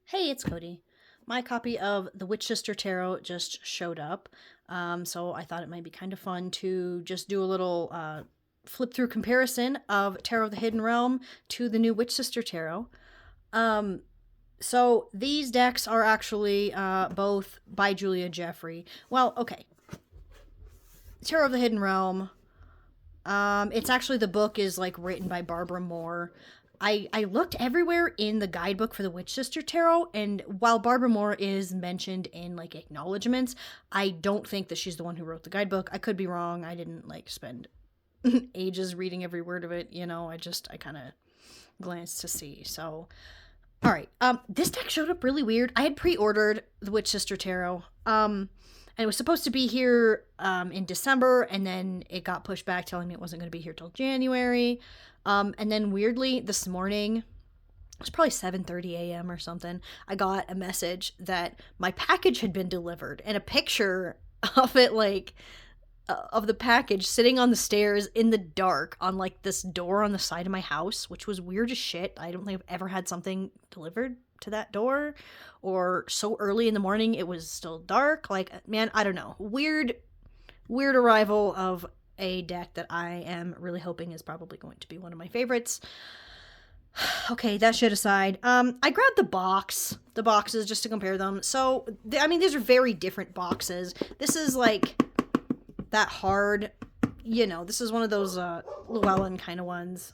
Hey, it's Cody. My copy of the Witch Sister Tarot just showed up, so I thought it might be kind of fun to just do a little flip through comparison of Tarot of the Hidden Realm to the new Witch Sister Tarot. Um, so these decks are actually both by Julia Jeffrey. Well, okay. Tarot of the Hidden Realm. It's actually the book is like written by Barbara Moore. I looked everywhere in the guidebook for the Witch Sister Tarot, and while Barbara Moore is mentioned in like acknowledgments, I don't think that she's the one who wrote the guidebook. I could be wrong. I didn't like spend ages reading every word of it. I kind of glanced to see. So, all right. This deck showed up really weird. I had pre-ordered the Witch Sister Tarot. And it was supposed to be here in December, and then it got pushed back, telling me it wasn't going to be here till January. And then weirdly, this morning, it was probably 7:30 a.m. or something, I got a message that my package had been delivered, and a picture of it, like, of the package sitting on the stairs in the dark on, like, this door on the side of my house, which was weird as shit. I don't think I've ever had something delivered to that door, or so early in the morning it was still dark. Like, man, I don't know. Weird arrival of a deck that I am really hoping is probably going to be one of my favorites. Okay, that shit aside, I grabbed the boxes just to compare them. So, these are very different boxes. This is like that hard, this is one of those Llewellyn kind of ones.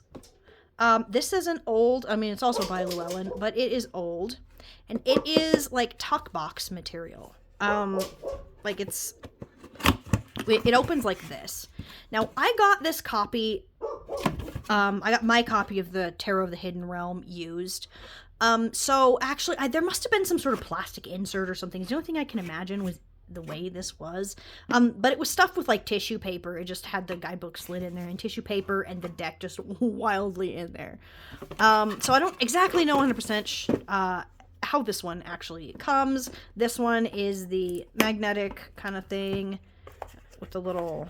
This is an old, it's also by Llewellyn, but it is old, and it is like tuck box material. Like it opens like this. Now, I got this copy, I got my copy of the Tarot of the Hidden Realm used. So actually, there must have been some sort of plastic insert or something. The only thing I can imagine was the way this was. But it was stuffed with like tissue paper. It just had the guidebook slid in there and tissue paper and the deck just wildly in there. So I don't exactly know 100% how this one actually comes. This one is the magnetic kind of thing with the little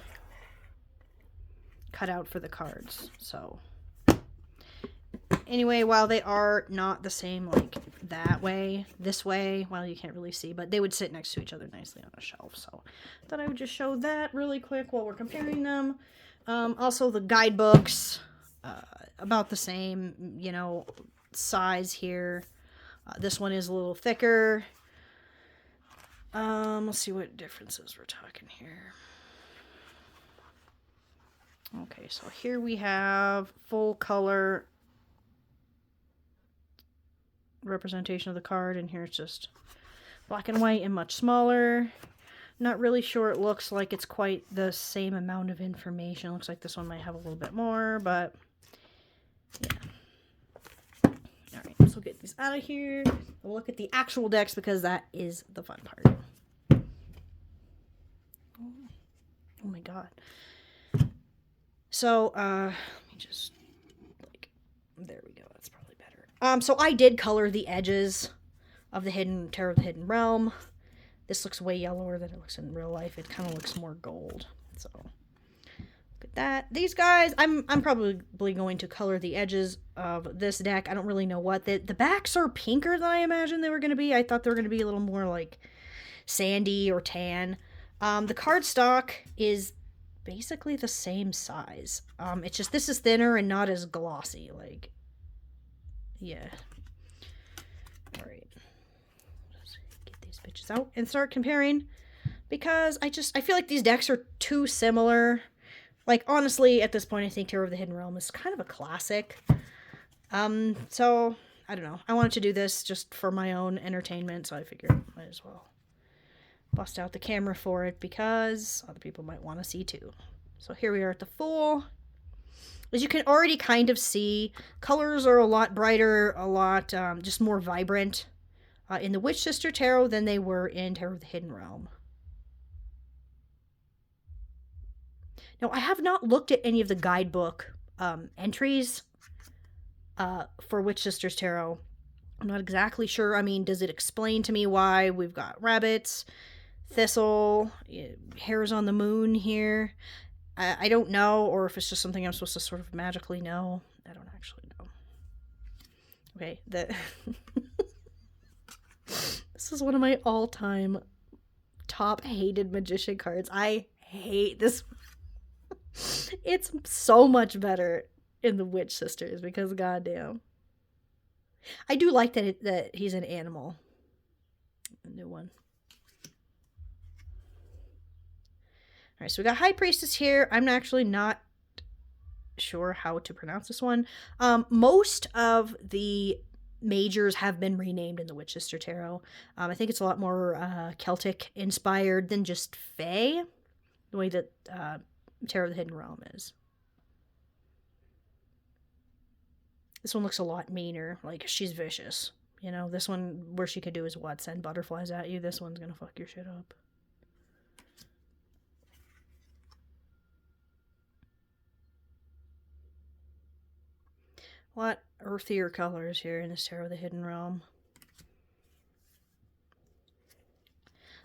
cutout for the cards. So anyway, while they are not the same like that way, this way, well, you can't really see, but they would sit next to each other nicely on a shelf. So I thought I would just show that really quick while we're comparing them. Also, the guidebooks, about the same, size here. This one is a little thicker. Let's see what differences we're talking here. Okay, so here we have full color representation of the card, and here it's just black and white and much smaller. Not really sure it looks like it's quite the same amount of information. Looks like this one might have a little bit more, but yeah. Alright, so get these out of here. We'll look at the actual decks because that is the fun part. Oh my god. So, let me just, like, there we go. That's probably better. So I did color the edges of the Tarot of the Hidden Realm. This looks way yellower than it looks in real life. It kind of looks more gold. So, look at that. These guys, I'm probably going to color the edges of this deck. I don't really know what. The backs are pinker than I imagined they were going to be. I thought they were going to be a little more, like, sandy or tan. The cardstock is basically the same size. It's just this is thinner and not as glossy. Like, yeah. All right. Let's get these bitches out and start comparing, because I feel like these decks are too similar. Like, honestly, at this point, I think Tarot of the Hidden Realm is kind of a classic. So I don't know. I wanted to do this just for my own entertainment, so I figured might as well bust out the camera for it because other people might want to see too. So here we are at the Fool. As you can already kind of see, colors are a lot brighter, a lot just more vibrant in the Witch Sister Tarot than they were in Tarot of the Hidden Realm. Now, I have not looked at any of the guidebook entries for Witch Sisters Tarot. I'm not exactly sure. Does it explain to me why we've got rabbits, thistle, hairs on the moon here? I don't know, or if it's just something I'm supposed to sort of magically know. I don't actually know. Okay, is one of my all-time top hated magician cards. I hate this. It's so much better in the Witch Sisters because goddamn. I do like that he's an animal. A new one. Alright, so we got High Priestess here. I'm actually not sure how to pronounce this one. Most of the majors have been renamed in the Witch Sister Tarot. I think it's a lot more Celtic inspired than just Fae, the way that Tarot of the Hidden Realm is. This one looks a lot meaner, like she's vicious. You know, this one, where she could do is what? Send butterflies at you. This one's gonna fuck your shit up. A lot earthier colors here in this Tarot of the Hidden Realm.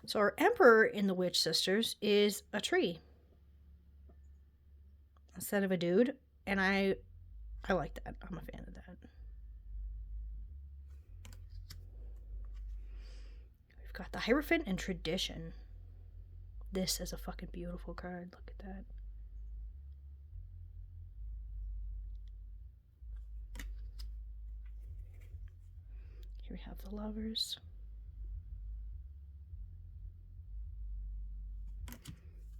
So our Emperor in the Witch Sisters is a tree instead of a dude, and I like that. I'm a fan of that. We've got the Hierophant and Tradition. This is a fucking beautiful card. Look at that. Here we have the Lovers.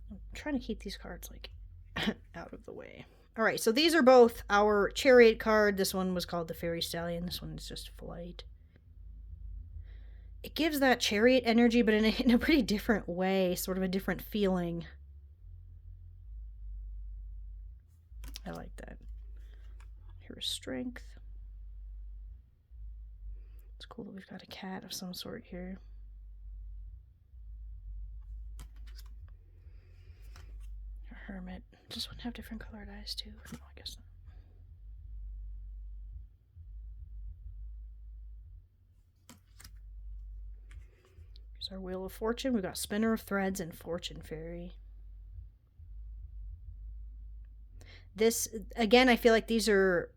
I'm trying to keep these cards like out of the way. All right, so these are both our Chariot card. This one was called the Fairy Stallion. This one is just Flight. It gives that Chariot energy, but in a pretty different way, sort of a different feeling. I like that. Here's Strength. It's cool that we've got a cat of some sort here. A Hermit. Does this one have different colored eyes too? No, I guess not. Here's our Wheel of Fortune. We've got Spinner of Threads and Fortune Fairy. This, again, I feel like these are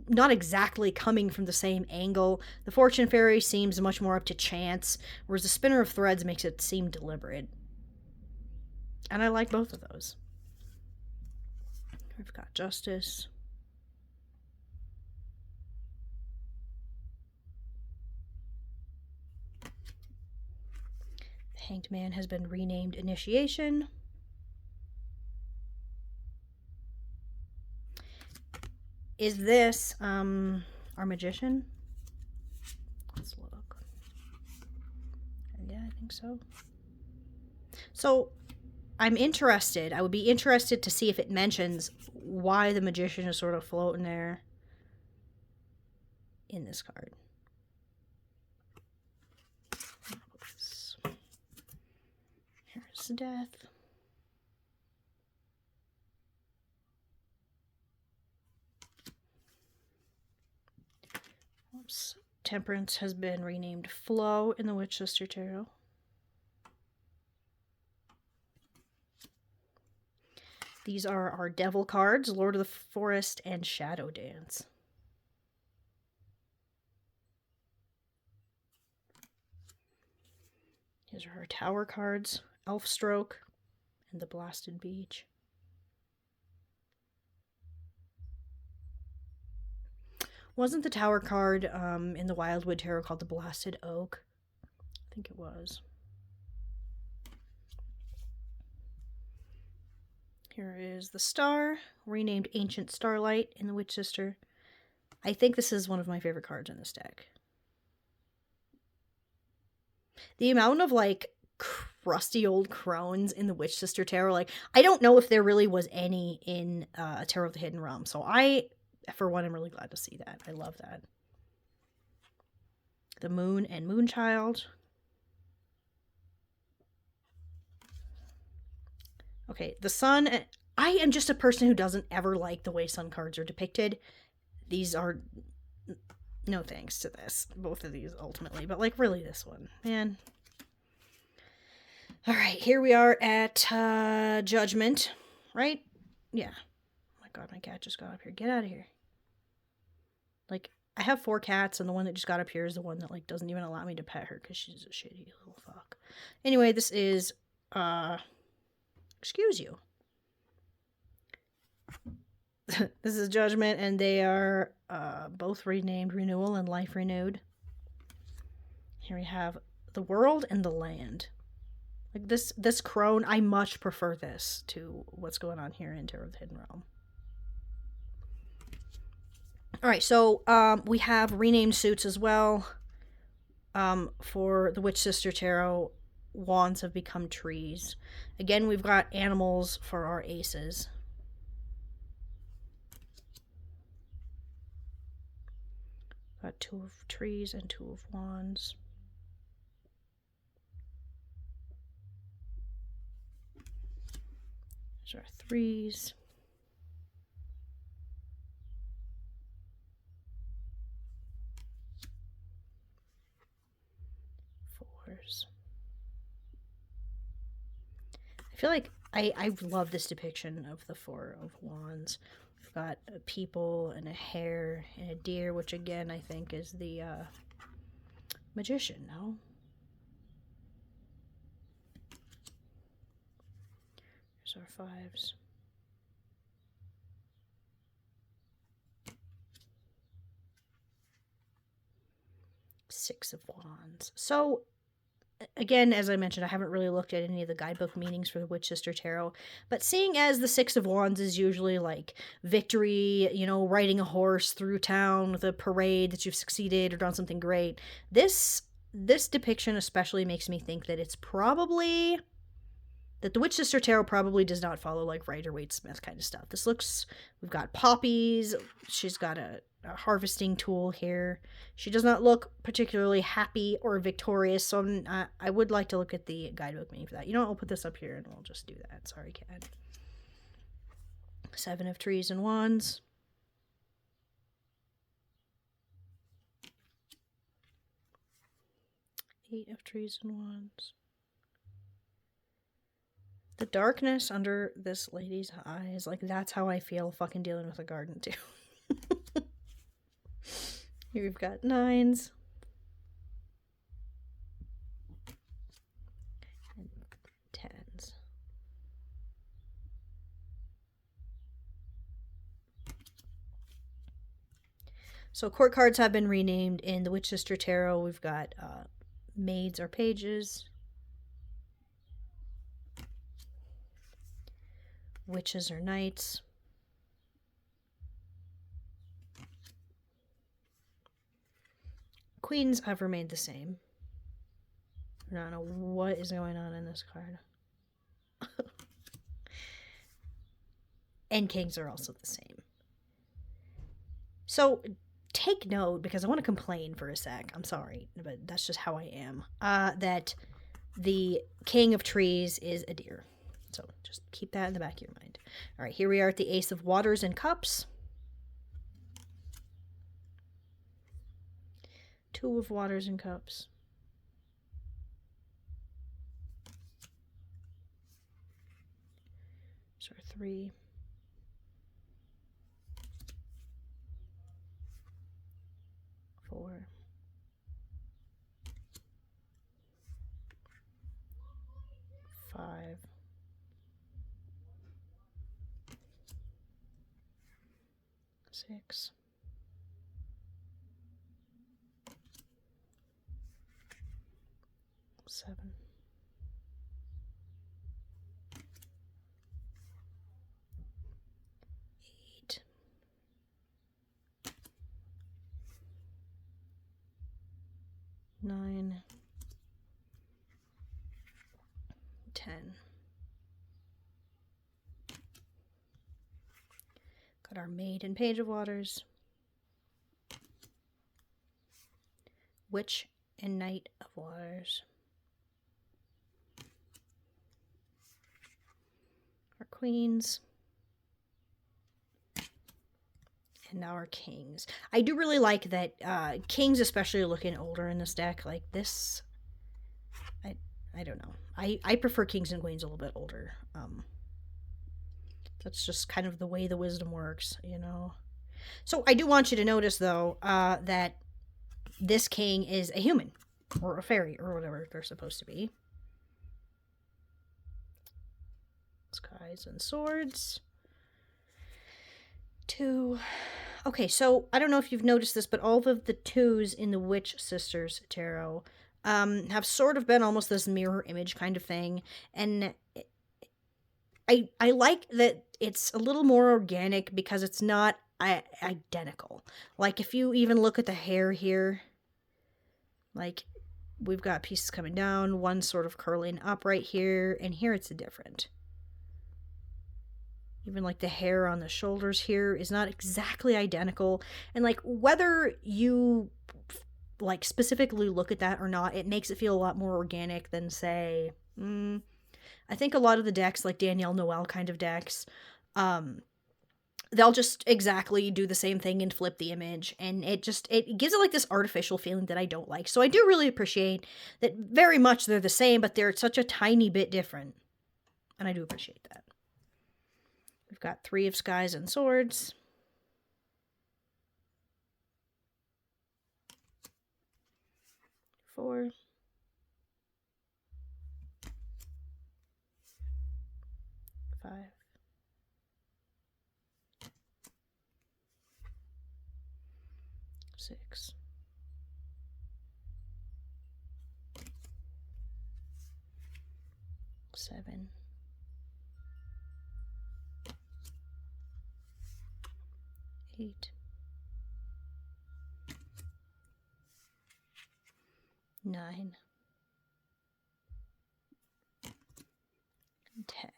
not exactly coming from the same angle. The Fortune Fairy seems much more up to chance, whereas the Spinner of Threads makes it seem deliberate. And I like both of those. We've got Justice. The Hanged Man has been renamed Initiation. Is this our Magician? Let's look. Yeah, I think so. So I'm interested. I would be interested to see if it mentions why the Magician is sort of floating there in this card. Here's Death. Oops. Temperance has been renamed Flow in the Witch Sister Tarot. These are our Devil cards, Lord of the Forest and Shadow Dance. These are our Tower cards, Elf Stroke and the Blasted Beach. Wasn't the Tower card in the Wildwood Tarot called the Blasted Oak? I think it was. Here is the Star, renamed Ancient Starlight in the Witch Sister. I think this is one of my favorite cards in this deck. The amount of, like, crusty old crones in the Witch Sister Tarot, like, I don't know if there really was any in Tarot of the Hidden Realm. So I, for one, am really glad to see that. I love that. The Moon and Moonchild. Okay, the Sun. I am just a person who doesn't ever like the way Sun cards are depicted. These are no thanks to this. Both of these ultimately, but like really this one, man. All right, here we are at Judgment, right? Yeah. Oh my God, my cat just got up here. Get out of here. Like, I have 4 cats, and the one that just got up here is the one that like doesn't even allow me to pet her because she's a shitty little fuck. Anyway, this is excuse you. This is Judgment, and they are both renamed Renewal and Life Renewed. Here we have the World and the Land. Like this crone, I much prefer this to what's going on here in Tarot of the Hidden Realm. All right, so we have renamed suits as well. For the Witch Sister Tarot, wands have become trees. Again, we've got animals for our aces. Got 2 of trees and 2 of wands. These are 3s. I feel like I love this depiction of the 4 of wands. We've got a people and a hare and a deer, which again I think is the magician, no? Here's our 5s. Six of wands. So again, as I mentioned, I haven't really looked at any of the guidebook meanings for the Witch Sister Tarot, but seeing as the 6 of wands is usually like victory, you know, riding a horse through town with a parade that you've succeeded or done something great, this depiction especially makes me think that it's probably that the Witch Sister Tarot probably does not follow like Rider-Waite-Smith kind of stuff. This looks, we've got poppies, she's got a harvesting tool here. She does not look particularly happy or victorious, so I would like to look at the guidebook meaning for that. You know what, I'll put this up here and we'll just do that. Sorry, cat. 7 of trees and wands. Eight of trees and wands. The darkness under this lady's eyes, like that's how I feel fucking dealing with a garden too. Here we've got 9s. And 10s. So court cards have been renamed in the Witch Sister Tarot. We've got maids or pages. Witches or knights. Queens have remained the same. I don't know what is going on in this card. And kings are also the same. So take note, because I want to complain for a sec. I'm sorry, but that's just how I am. That the king of trees is a deer. So just keep that in the back of your mind. All right, here we are at the Ace of Waters and Cups. 2 of Waters and Cups. So 3. 4. 5. 6. 7. 8. 9. 10. Got our Maid and Page of Waters. Witch and Knight of Waters. Our Queens. And now our Kings. I do really like that Kings especially are looking older in this deck. Like this, I don't know. I prefer Kings and Queens a little bit older. That's just kind of the way the wisdom works, you know. So I do want you to notice, though, that this king is a human, or a fairy, or whatever they're supposed to be. Skies and swords. 2. Okay, so I don't know if you've noticed this, but all of the 2s in the Witch Sisters tarot have sort of been almost this mirror image kind of thing, and I like that it's a little more organic because it's not identical. Like, if you even look at the hair here, like, we've got pieces coming down, one sort of curling up right here, and here it's different. Even like the hair on the shoulders here is not exactly identical. And like, whether you like specifically look at that or not, it makes it feel a lot more organic than, say, I think a lot of the decks, like Danielle Noel kind of decks, they'll just exactly do the same thing and flip the image, and it gives it like this artificial feeling that I don't like. So I do really appreciate that very much they're the same, but they're such a tiny bit different, and I do appreciate that. We've got 3 of Skies and Swords. 4. 5. 6. 7. 8. 9. 10.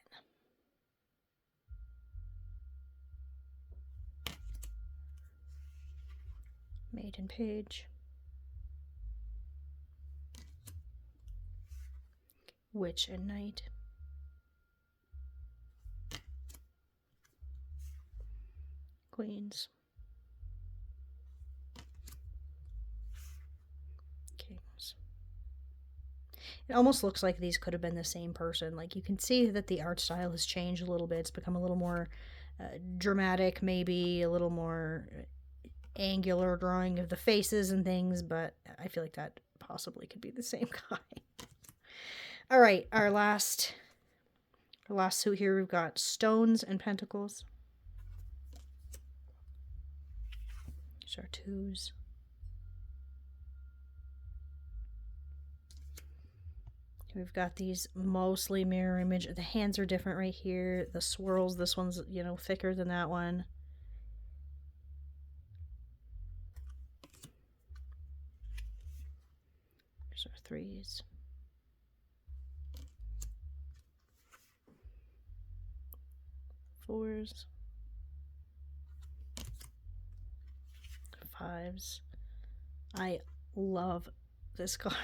Maiden Page. Witch and Knight. Queens. Kings. It almost looks like these could have been the same person. Like, you can see that the art style has changed a little bit. It's become a little more dramatic, maybe a little more angular drawing of the faces and things, but I feel like that possibly could be the same guy. All right, our last suit here, we've got Stones and Pentacles. There's our 2s. We've got these mostly mirror image. The hands are different right here. The swirls, this one's, you know, thicker than that one. There's our 3s. 4s. 5s. I love this card.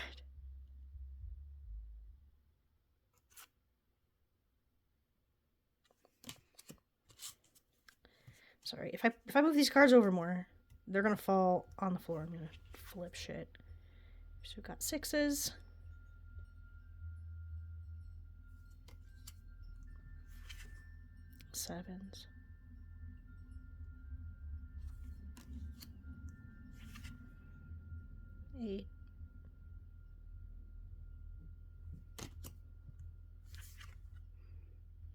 Sorry, if I move these cards over more, they're gonna fall on the floor. I'm gonna flip shit. So we've got 6s. 7s. 8.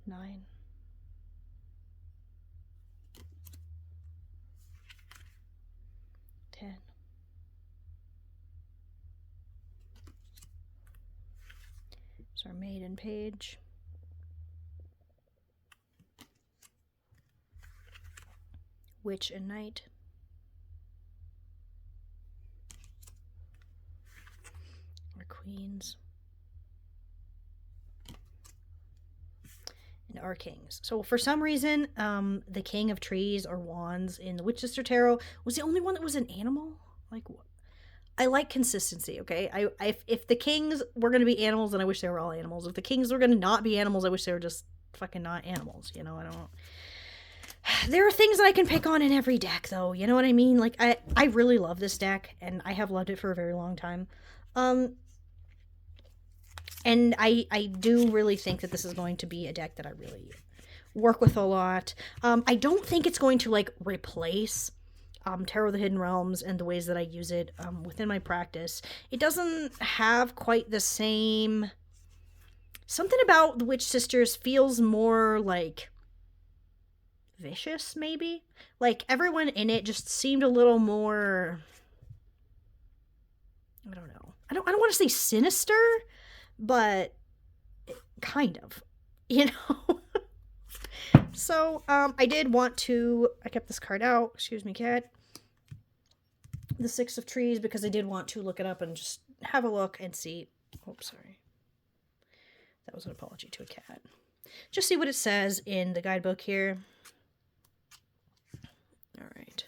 9. 10. It's our Maiden Page. Witch and Knight. Our Queens. And our Kings. So for some reason, the King of Trees or Wands in the Witch Sister Tarot was the only one that was an animal. Like, I like consistency, okay? If the Kings were going to be animals, then I wish they were all animals. If the Kings were going to not be animals, I wish they were just fucking not animals, you know? I don't... There are things that I can pick on in every deck, though, you know what I mean? Like, I really love this deck, and I have loved it for a very long time. And I do really think that this is going to be a deck that I really work with a lot. I don't think it's going to like replace Tarot of the Hidden Realms and the ways that I use it within my practice. It doesn't have quite the same. Something about the Witch Sisters feels more like vicious, maybe? Like everyone in it just seemed a little more. I don't know. I don't want to say sinister, but kind of, you know. So I did want to. I kept this card out. Excuse me, cat. The Six of Trees, because I did want to look it up and just have a look and see. Oops, sorry. That was an apology to a cat. Just see what it says in the guidebook here. All right.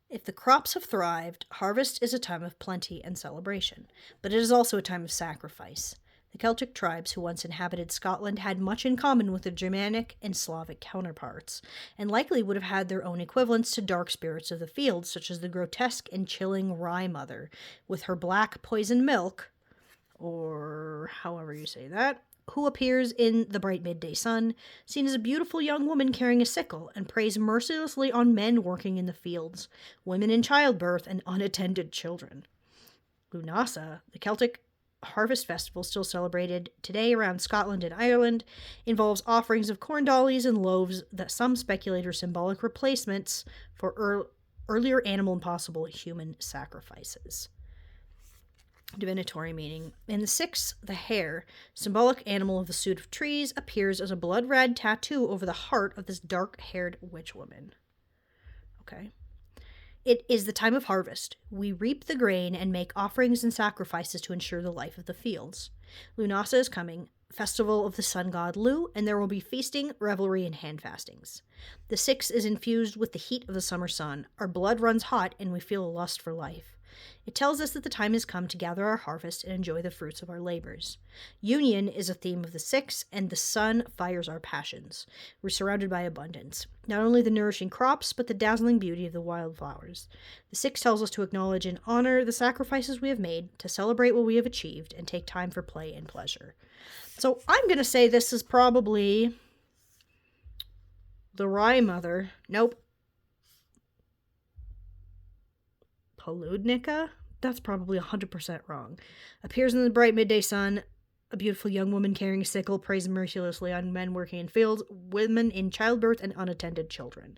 If the crops have thrived, harvest is a time of plenty and celebration, but it is also a time of sacrifice. The Celtic tribes who once inhabited Scotland had much in common with their Germanic and Slavic counterparts, and likely would have had their own equivalents to dark spirits of the fields, such as the grotesque and chilling Rye Mother, with her black poisoned milk, or however you say that, who appears in the bright midday sun, seen as a beautiful young woman carrying a sickle, and preys mercilessly on men working in the fields, women in childbirth, and unattended children. Lunasa, the Celtic harvest festival still celebrated today around Scotland and Ireland, involves offerings of corn dollies and loaves that some speculate are symbolic replacements for earlier animal and possible human sacrifices. Divinatory meaning. In the sixth, the hare, symbolic animal of the suit of trees, appears as a blood-red tattoo over the heart of this dark-haired witch woman. Okay. It is the time of harvest. We reap the grain and make offerings and sacrifices to ensure the life of the fields. Lunasa is coming, festival of the sun god Lu, and there will be feasting, revelry, and hand fastings. The sixth is infused with the heat of the summer sun. Our blood runs hot, and we feel a lust for life. It tells us that the time has come to gather our harvest and enjoy the fruits of our labors. Union is a theme of the sixth, and the sun fires our passions. We're surrounded by abundance. Not only the nourishing crops, but the dazzling beauty of the wildflowers. The sixth tells us to acknowledge and honor the sacrifices we have made, to celebrate what we have achieved, and take time for play and pleasure. So I'm going to say this is probably the Rye Mother. Nope. Poludnica? That's probably 100% wrong. Appears in the bright midday sun, a beautiful young woman carrying a sickle, preys mercilessly on men working in fields, women in childbirth, and unattended children.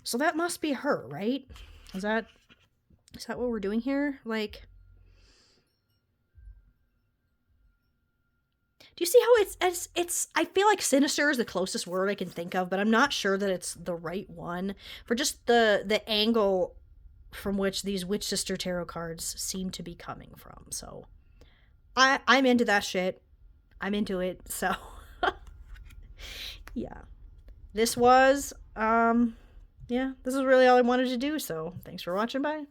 So that must be her, right? Is that what we're doing here? Like, do you see how it's I feel like sinister is the closest word I can think of, but I'm not sure that it's the right one for just the angle from which these Witch Sister tarot cards seem to be coming from. So I'm into that shit. I'm into it. So yeah. This was this is really all I wanted to do. So thanks for watching. Bye.